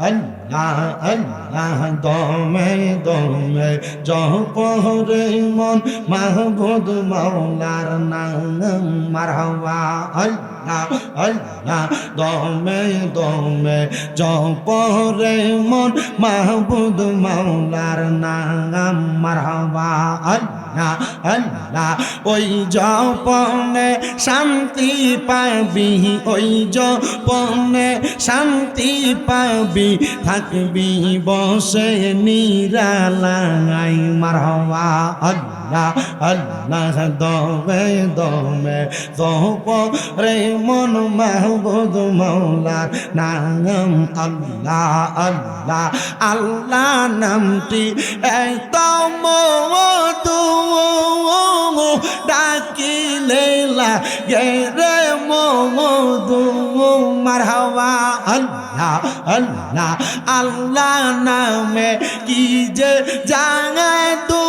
আল্লাহ আল্লাহ দমে দমে জপরে মন মাহবুব মাওলার নাম মারহাবা আল্লাহ আল্লাহ দমে দমে জপরে মন মাহবুব মাওলার নাম মারহাবা আল্লাহ আল্লাহ ওই জপনে শান্তি পাবি ওই জপনে শান্তি পাবি থাকবি বসে নিরালাই মারহাবা আল্লাহ আল্লাহ দমে দমে জপরে মন মাহবুব মাওলার নাম আল্লাহ আল্লাহ আল্লাহ নামটি এত মধু ডাকিলে লাগে রে মধু মারহাবা আল্লাহ আল্লাহ আল্লাহ নামে কি যে জাগায় তু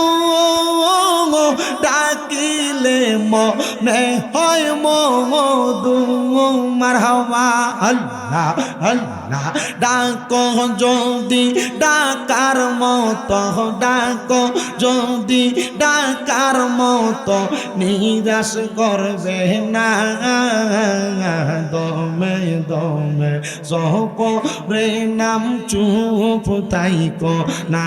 ডাকিলে মনে হয় মধু মারহাবা আল্লাহ আল্লাহ ডাকো যদি ডাকার মতো ডাকো যদি ডাকার মতো নিরাশ করবে না দমে দমে সপরে নাম চুপ তাইকো না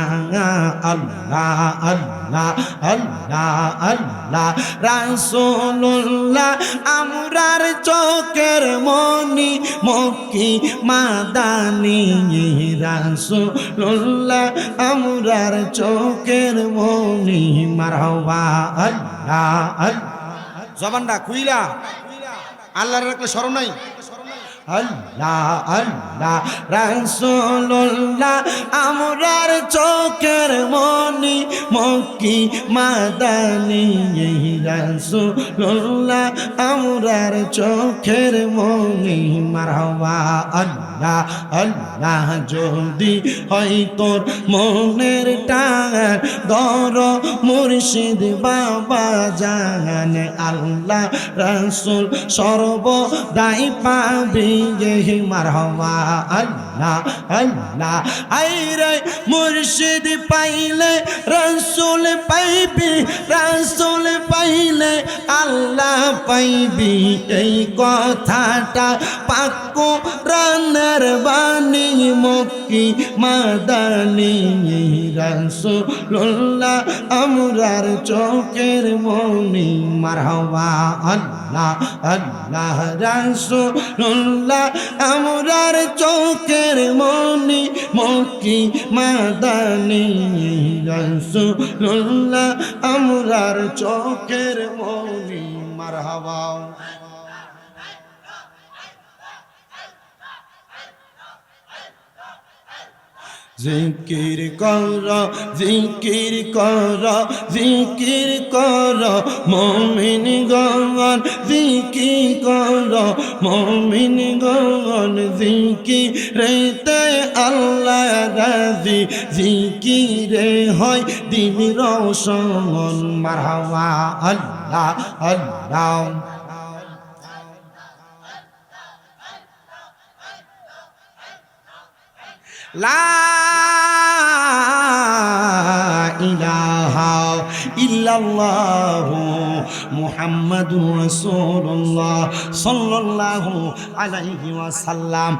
আল্লাহ আল্লাহ আল্লাহ আল্লাহ রাসূলুল্লাহ আমরার চোখের মনি মক্কি মাদানি রাসূলুল্লাহ আমরার চোখের মনি মারহাবা আল্লাহ আল্লাহ জবানটা খুইলা আল্লাহর রাখলে শরম নাই আল্লাহ আল্লাহ রাসূলুল্লাহ আমরার চোখের মনি মক্কি মাদানি রাসূলুল্লাহ আমরার চোখের মনি মারহাবা আল্লাহ আল্লাহ যদি হয় তোর মনের টান দর মুর্শিদ বাবা জান আল্লাহ রাসূল সর্বদাই পাবি মারহাবা আল্লাহ আল্লাহ আইরে মুর্শিদ পাইলে রাসূল পাইবি রাসূল পাইলে আল্লাহ পাইবি এই কথাটা পাক কোরআনের বাণী মক্কি মাদানি রাসূলুল্লাহ আমরার চোখের মনি মারহাবা আল্লাহ আল্লাহ রাসূলুল্লাহ আমরার চোখের মনি মক্কি মাদানি রাসূলুল্লাহ আমরার চোখের মনি মারহাবা জিকির কর জিকির কর জিকির কর মুমিন গণ জিকির কর মুমিন গণ জিকিরেতে আল্লাহ রাজি জিকিরে হয় দিন রোশন মারহাবা আল্লাহ আল্লাহ লা ইলাহা ইল্লাল্লাহু মুহাম্মাদুর রাসূলুল্লাহ সাল্লাল্লাহু আলাইহি ওয়াসাল্লাম